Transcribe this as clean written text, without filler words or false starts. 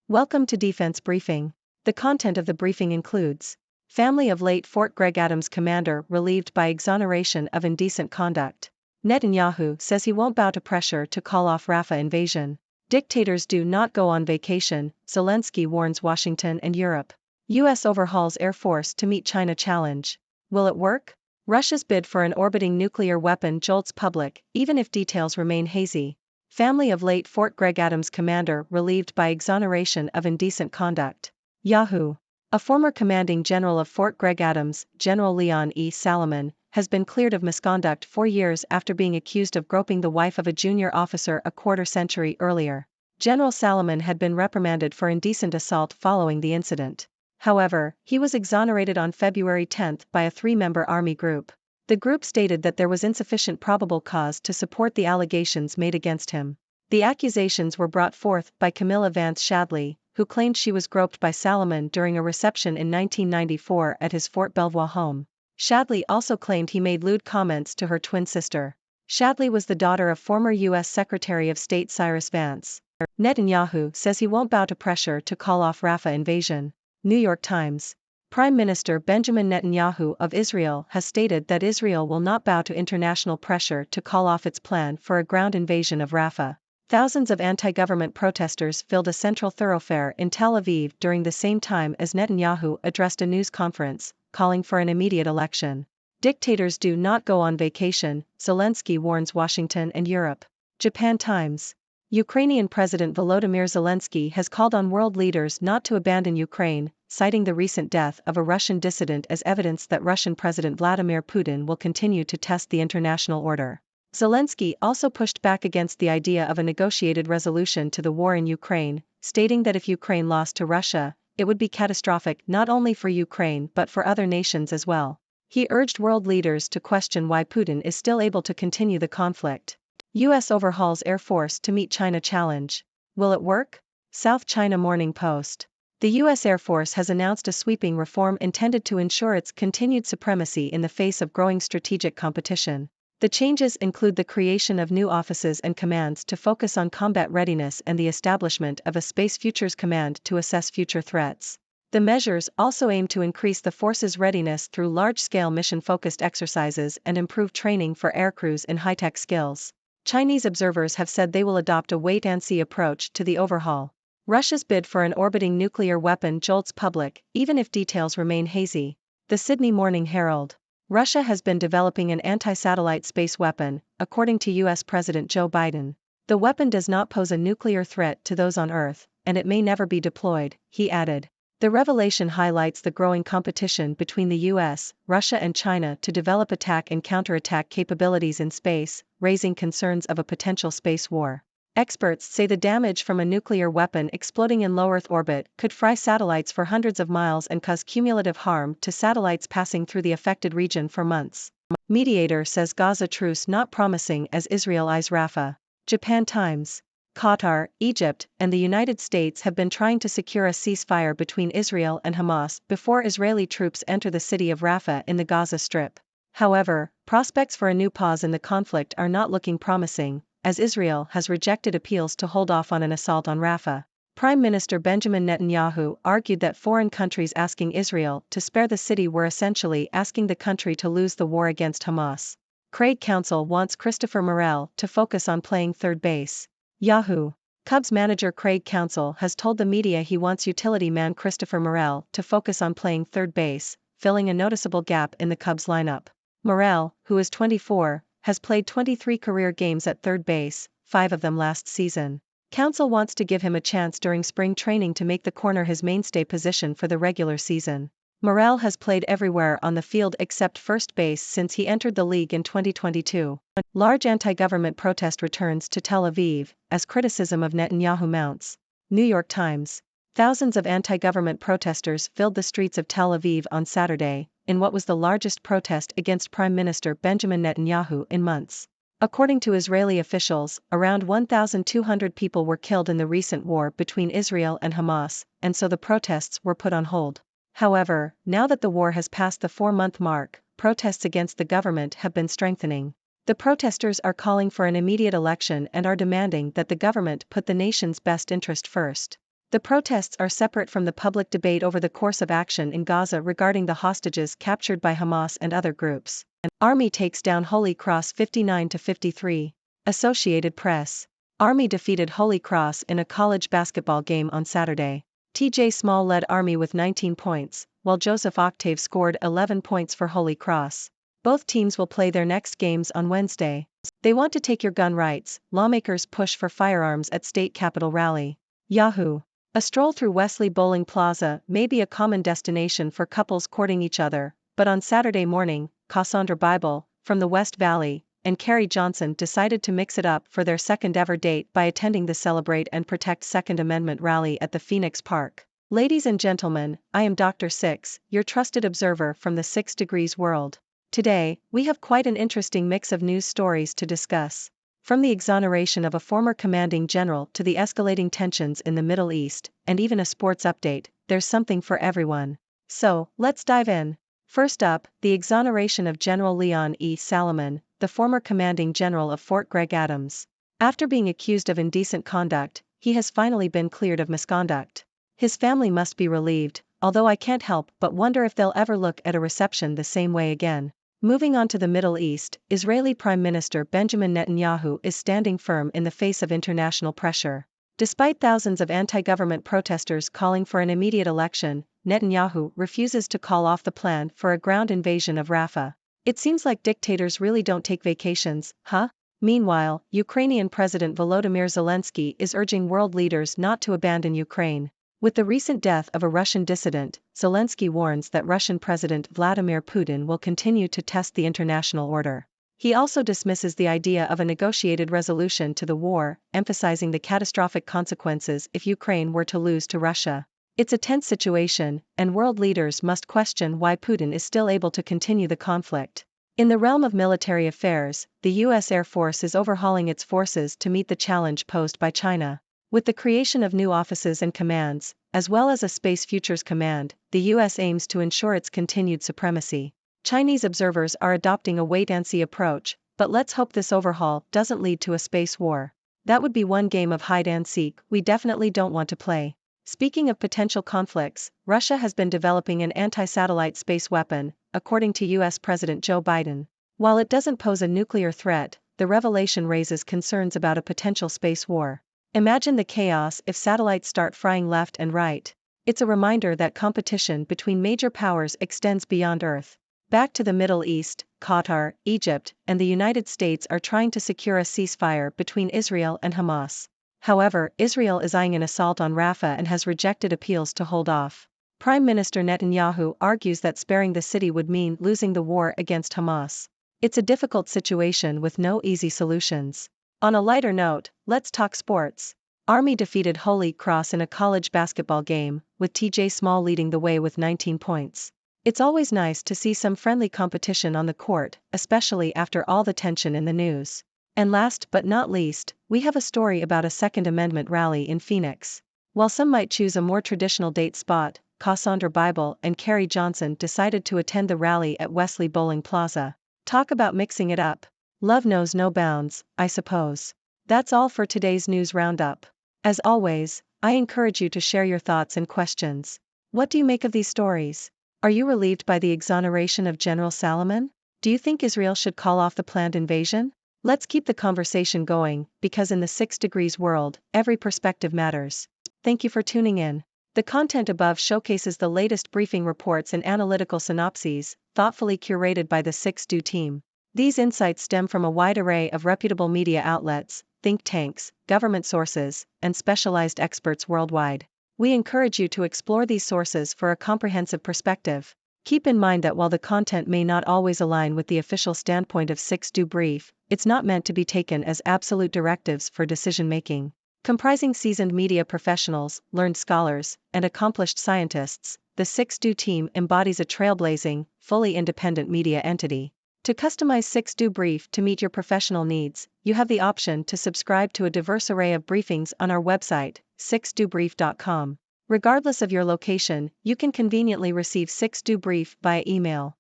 Welcome to Defense Briefing. The content of the briefing includes: family of late Fort Gregg-Adams commander relieved by exoneration of indecent conduct. Netanyahu says he won't bow to pressure to call off Rafah invasion. Dictators do not go on vacation, Zelensky warns Washington and Europe. U.S. overhauls Air Force to meet China challenge. Will it work? Russia's bid for an orbiting nuclear weapon jolts public, even if details remain hazy. Family of late Fort Gregg-Adams commander relieved by exoneration of indecent conduct. Yahoo! A former commanding general of Fort Gregg-Adams, General Leon E. Salomon, has been cleared of misconduct 4 years after being accused of groping the wife of a junior officer a quarter-century earlier. General Salomon had been reprimanded for indecent assault following the incident. However, he was exonerated on February 10 by a 3-member Army group. The group stated that there was insufficient probable cause to support the allegations made against him. The accusations were brought forth by Camilla Vance Shadley, who claimed she was groped by Salomon during a reception in 1994 at his Fort Belvoir home. Shadley also claimed he made lewd comments to her twin sister. Shadley was the daughter of former U.S. Secretary of State Cyrus Vance. Netanyahu says he won't bow to pressure to call off Rafah invasion. New York Times. Prime Minister Benjamin Netanyahu of Israel has stated that Israel will not bow to international pressure to call off its plan for a ground invasion of Rafah. Thousands of anti-government protesters filled a central thoroughfare in Tel Aviv during the same time as Netanyahu addressed a news conference, calling for an immediate election. Dictators do not go on vacation, Zelensky warns Washington and Europe. Japan Times. Ukrainian President Volodymyr Zelensky has called on world leaders not to abandon Ukraine, citing the recent death of a Russian dissident as evidence that Russian President Vladimir Putin will continue to test the international order. Zelensky also pushed back against the idea of a negotiated resolution to the war in Ukraine, stating that if Ukraine lost to Russia, it would be catastrophic not only for Ukraine but for other nations as well. He urged world leaders to question why Putin is still able to continue the conflict. U.S. overhauls Air Force to meet China challenge. Will it work? South China Morning Post. The U.S. Air Force has announced a sweeping reform intended to ensure its continued supremacy in the face of growing strategic competition. The changes include the creation of new offices and commands to focus on combat readiness and the establishment of a Space Futures Command to assess future threats. The measures also aim to increase the force's readiness through large-scale mission-focused exercises and improve training for aircrews in high-tech skills. Chinese observers have said they will adopt a wait-and-see approach to the overhaul. Russia's bid for an orbiting nuclear weapon jolts public, even if details remain hazy. The Sydney Morning Herald. Russia has been developing an anti-satellite space weapon, according to U.S. President Joe Biden. The weapon does not pose a nuclear threat to those on Earth, and it may never be deployed, he added. The revelation highlights the growing competition between the U.S., Russia and China to develop attack and counterattack capabilities in space, raising concerns of a potential space war. Experts say the damage from a nuclear weapon exploding in low Earth orbit could fry satellites for hundreds of miles and cause cumulative harm to satellites passing through the affected region for months. Mediator says Gaza truce not promising as Israel eyes Rafah. Japan Times. Qatar, Egypt, and the United States have been trying to secure a ceasefire between Israel and Hamas before Israeli troops enter the city of Rafah in the Gaza Strip. However, prospects for a new pause in the conflict are not looking promising, as Israel has rejected appeals to hold off on an assault on Rafah. Prime Minister Benjamin Netanyahu argued that foreign countries asking Israel to spare the city were essentially asking the country to lose the war against Hamas. Craig Counsell wants Christopher Morel to focus on playing third base. Yahoo! Cubs manager Craig Counsell has told the media he wants utility man Christopher Morel to focus on playing third base, filling a noticeable gap in the Cubs lineup. Morel, who is 24, has played 23 career games at third base, 5 of them last season. Counsell wants to give him a chance during spring training to make the corner his mainstay position for the regular season. Morel has played everywhere on the field except first base since he entered the league in 2022. Large anti-government protest returns to Tel Aviv, as criticism of Netanyahu mounts. New York Times. Thousands of anti-government protesters filled the streets of Tel Aviv on Saturday, in what was the largest protest against Prime Minister Benjamin Netanyahu in months. According to Israeli officials, around 1,200 people were killed in the recent war between Israel and Hamas, and so the protests were put on hold. However, now that the war has passed the 4-month mark, protests against the government have been strengthening. The protesters are calling for an immediate election and are demanding that the government put the nation's best interest first. The protests are separate from the public debate over the course of action in Gaza regarding the hostages captured by Hamas and other groups. Army takes down Holy Cross 59-53. Associated Press. Army defeated Holy Cross in a college basketball game on Saturday. TJ Small led Army with 19 points, while Joseph Octave scored 11 points for Holy Cross. Both teams will play their next games on Wednesday. They want to take your gun rights, lawmakers push for firearms at state capitol rally. Yahoo! A stroll through Wesley Bowling Plaza may be a common destination for couples courting each other, but on Saturday morning, Cassandra Bible, from the West Valley, and Carrie Johnson decided to mix it up for their second-ever date by attending the Celebrate and Protect Second Amendment rally at the Phoenix Park. Ladies and gentlemen, I am Dr. Six, your trusted observer from the 6 Degrees world. Today, we have quite an interesting mix of news stories to discuss. From the exoneration of a former commanding general to the escalating tensions in the Middle East, and even a sports update, there's something for everyone. So, let's dive in. First up, the exoneration of General Leon E. Salomon, the former commanding general of Fort Gregg-Adams. After being accused of indecent conduct, he has finally been cleared of misconduct. His family must be relieved, although I can't help but wonder if they'll ever look at a reception the same way again. Moving on to the Middle East, Israeli Prime Minister Benjamin Netanyahu is standing firm in the face of international pressure. Despite thousands of anti-government protesters calling for an immediate election, Netanyahu refuses to call off the plan for a ground invasion of Rafah. It seems like dictators really don't take vacations, huh? Meanwhile, Ukrainian President Volodymyr Zelensky is urging world leaders not to abandon Ukraine. With the recent death of a Russian dissident, Zelensky warns that Russian President Vladimir Putin will continue to test the international order. He also dismisses the idea of a negotiated resolution to the war, emphasizing the catastrophic consequences if Ukraine were to lose to Russia. It's a tense situation, and world leaders must question why Putin is still able to continue the conflict. In the realm of military affairs, the U.S. Air Force is overhauling its forces to meet the challenge posed by China. With the creation of new offices and commands, as well as a Space Futures Command, the U.S. aims to ensure its continued supremacy. Chinese observers are adopting a wait-and-see approach, but let's hope this overhaul doesn't lead to a space war. That would be one game of hide-and-seek we definitely don't want to play. Speaking of potential conflicts, Russia has been developing an anti-satellite space weapon, according to U.S. President Joe Biden. While it doesn't pose a nuclear threat, the revelation raises concerns about a potential space war. Imagine the chaos if satellites start flying left and right. It's a reminder that competition between major powers extends beyond Earth. Back to the Middle East, Qatar, Egypt, and the United States are trying to secure a ceasefire between Israel and Hamas. However, Israel is eyeing an assault on Rafah and has rejected appeals to hold off. Prime Minister Netanyahu argues that sparing the city would mean losing the war against Hamas. It's a difficult situation with no easy solutions. On a lighter note, let's talk sports. Army defeated Holy Cross in a college basketball game, with TJ Small leading the way with 19 points. It's always nice to see some friendly competition on the court, especially after all the tension in the news. And last but not least, we have a story about a Second Amendment rally in Phoenix. While some might choose a more traditional date spot, Cassandra Bible and Carrie Johnson decided to attend the rally at Wesley Bowling Plaza. Talk about mixing it up. Love knows no bounds, I suppose. That's all for today's news roundup. As always, I encourage you to share your thoughts and questions. What do you make of these stories? Are you relieved by the exoneration of General Salomon? Do you think Israel should call off the planned invasion? Let's keep the conversation going, because in the 6 Degrees world, every perspective matters. Thank you for tuning in. The content above showcases the latest briefing reports and analytical synopses, thoughtfully curated by the 6Do team. These insights stem from a wide array of reputable media outlets, think tanks, government sources, and specialized experts worldwide. We encourage you to explore these sources for a comprehensive perspective. Keep in mind that while the content may not always align with the official standpoint of 6Do Brief, it's not meant to be taken as absolute directives for decision-making. Comprising seasoned media professionals, learned scholars, and accomplished scientists, the 6Do team embodies a trailblazing, fully independent media entity. To customize 6Do Brief to meet your professional needs, you have the option to subscribe to a diverse array of briefings on our website, 6dobrief.com. Regardless of your location, you can conveniently receive 6Do Brief via email.